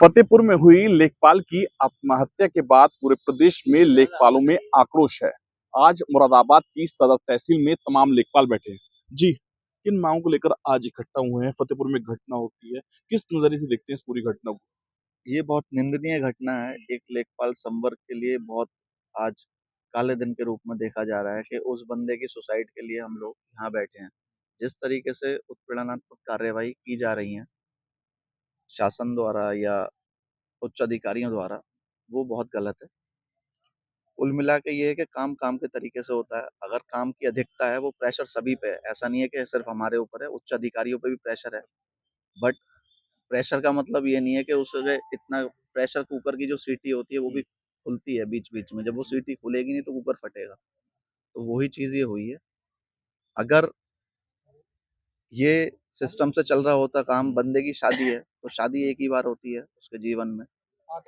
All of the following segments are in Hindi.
फतेहपुर में हुई लेखपाल की आत्महत्या के बाद पूरे प्रदेश में लेखपालों में आक्रोश है। आज मुरादाबाद की सदर तहसील में तमाम लेखपाल बैठे हैं। जी, किन मांगों को लेकर आज इकट्ठा हुए हैं? फतेहपुर में घटना होती है, किस नजरिए से देखते हैं इस पूरी घटना को? ये बहुत निंदनीय घटना है। एक लेखपाल संवर्ग के लिए बहुत आज काले दिन के रूप में देखा जा रहा है कि उस बंदे की सुसाइड के लिए हम लोग यहाँ बैठे हैं। जिस तरीके से उत्पीड़नात्मक कार्यवाही की जा रही है शासन द्वारा या उच्च अधिकारियों द्वारा, वो बहुत गलत है। कुल मिला के ये है कि काम काम के तरीके से होता है। अगर काम की अधिकता है, वो प्रेशर सभी पे है। ऐसा नहीं है कि सिर्फ हमारे ऊपर है, उच्च अधिकारियों पे भी प्रेशर है। बट प्रेशर का मतलब ये नहीं है कि उससे इतना प्रेशर कुकर की जो सीटी होती है वो भी खुलती है बीच-बीच में। जब वो सीटी खुलेगी नहीं तो कुकर फटेगा। तो वही चीज़ ये हुई है। अगर ये सिस्टम से चल रहा होता काम, बंदे की शादी है, तो शादी एक ही बार होती है उसके जीवन में।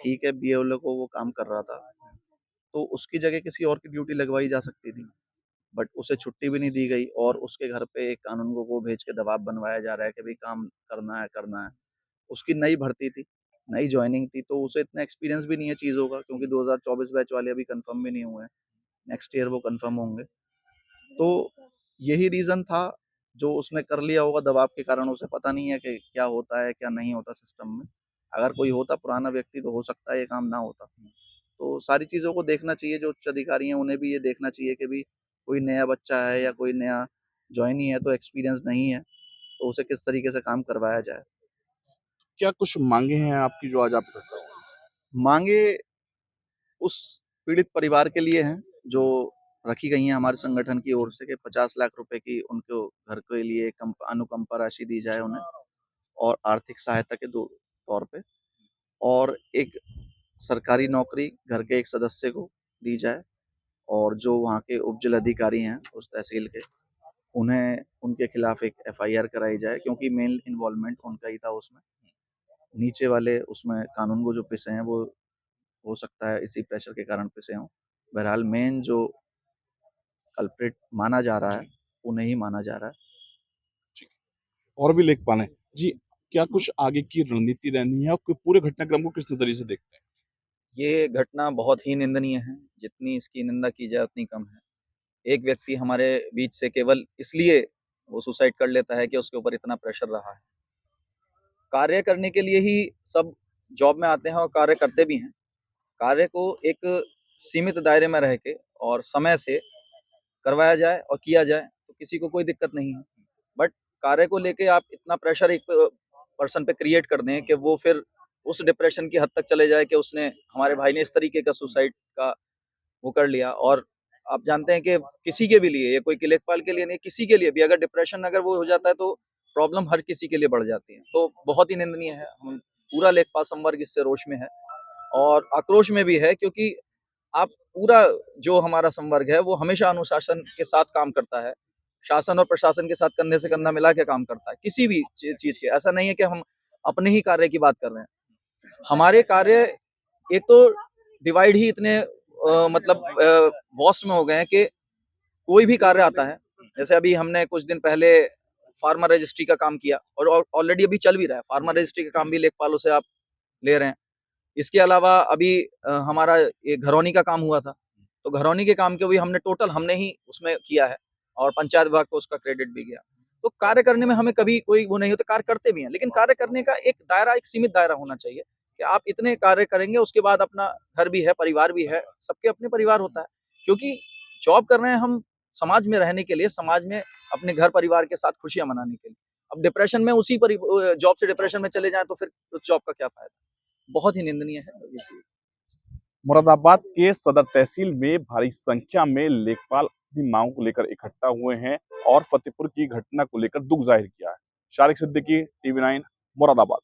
ठीक है, बीएलओ को वो काम कर रहा था, तो उसकी जगह किसी और की ड्यूटी लगवाई जा सकती थी। बट उसे छुट्टी भी नहीं दी गई और उसके घर पे एक कानूनगो को भेज के दबाव बनवाया जा रहा है कि भई काम करना है, करना है। उसकी नई भर्ती थी, नई जॉइनिंग थी, तो उसे इतना एक्सपीरियंस भी नहीं है चीज़ों का, क्योंकि 2024 बैच वाले अभी कन्फर्म भी नहीं हुए हैं। नेक्स्ट ईयर वो कन्फर्म होंगे। तो यही रीज़न था, जो उसने कर लिया होगा दबाव के कारण। उसे पता नहीं है कि क्या होता है, क्या नहीं होता सिस्टम में। अगर कोई होता पुराना व्यक्ति तो हो सकता है ये काम ना होता। तो सारी चीज़ों को देखना चाहिए, जो उच्च अधिकारी हैं उन्हें भी ये देखना चाहिए कि भई कोई नया बच्चा है या कोई नया जॉइनी है, तो एक्सपीरियंस नहीं है, तो उसे किस तरीके से काम करवाया जाए। क्या कुछ मांगे हैं आपकी जो आज आप इकट्ठा हुए हैं? माँगे उस पीड़ित परिवार के लिए हैं, जो रखी गई हैं हमारे संगठन की ओर से, कि 50 लाख रुपए की उनको घर के लिए अनुकंपा राशि दी जाए उन्हें, और आर्थिक सहायता के तौर पे, और एक सरकारी नौकरी घर के एक सदस्य को दी जाए, और जो वहाँ के उपजिला अधिकारी हैं उस तहसील के, उन्हें उनके खिलाफ एक एफआईआर कराई जाए, क्योंकि मेन इन्वॉल्वमेंट उनका ही था उसमें। नीचे वाले उसमें कानून को जो पिसे हैं, वो हो सकता है इसी प्रेशर के कारण पिसे हों। बहरहाल मेन जो कल्प्रिट माना जा रहा है, उन्हें ही माना जा रहा है। और भी लेखपाल हैं। जी, क्या कुछ आगे की रणनीति रहनी है और पूरे घटनाक्रम को किस नजरिए से देखते हैं? ये घटना बहुत ही निंदनीय है, जितनी इसकी निंदा की जाए उतनी कम है। एक व्यक्ति हमारे बीच से केवल इसलिए वो सुसाइड कर लेता है कि उसके ऊपर इतना प्रेशर रहा है। कार्य करने के लिए ही सब जॉब में आते हैं और कार्य करते भी हैं। कार्य को एक सीमित दायरे में रह के और समय से करवाया जाए और किया जाए तो किसी को कोई दिक्कत नहीं है। बट कार्य को लेके आप इतना प्रेशर एक पर्सन पे क्रिएट कर दें कि वो फिर उस डिप्रेशन की हद तक चले जाए कि उसने हमारे भाई ने इस तरीके का सुसाइड का वो कर लिया। और आप जानते हैं कि किसी के भी लिए, ये कोई कि लेखपाल के लिए नहीं, किसी के लिए भी अगर डिप्रेशन अगर वो हो जाता है तो प्रॉब्लम हर किसी के लिए बढ़ जाती है। तो बहुत ही निंदनीय है। हम पूरा लेखपाल संवर्ग इससे रोष में है और आक्रोश में भी है, क्योंकि आप पूरा जो हमारा संवर्ग है वो हमेशा अनुशासन के साथ काम करता है। शासन और प्रशासन के साथ कंधे से कंधा मिला के काम करता है, किसी भी चीज़ के। ऐसा नहीं है कि हम अपने ही कार्य की बात कर रहे हैं। हमारे कार्य एक तो डिवाइड ही इतने मतलब वास्ट में हो गए हैं कि कोई भी कार्य आता है। जैसे अभी हमने कुछ दिन पहले फार्मर रजिस्ट्री का काम किया और ऑलरेडी अभी चल भी रहा है। फार्मर रजिस्ट्री का काम भी लेखपालों से आप ले रहे हैं। इसके अलावा अभी हमारा ये घरौनी का काम हुआ था, तो घरौनी के काम को भी हमने ही उसमें किया है और पंचायत विभाग को उसका क्रेडिट भी गया। तो कार्य करने में हमें कभी कोई वो नहीं होता, कार्य करते भी हैं, लेकिन कार्य करने का एक दायरा, एक सीमित दायरा होना चाहिए कि आप इतने कार्य करेंगे, उसके बाद अपना घर भी है, परिवार भी है, सबके अपने परिवार होता है। क्योंकि जॉब कर रहे हैं हम समाज में रहने के लिए, समाज में अपने घर परिवार के साथ खुशियाँ मनाने के लिए। अब डिप्रेशन में जॉब से डिप्रेशन में चले जाएँ तो फिर उस जॉब का क्या फ़ायदा? बहुत ही निंदनीय है ये चीज़। मुरादाबाद के सदर तहसील में भारी संख्या में लेखपाल अपनी मांगों को लेकर इकट्ठा हुए हैं और फतेहपुर की घटना को लेकर दुख जाहिर किया है। शारिक सिद्दीकी, टीवी 9, मुरादाबाद।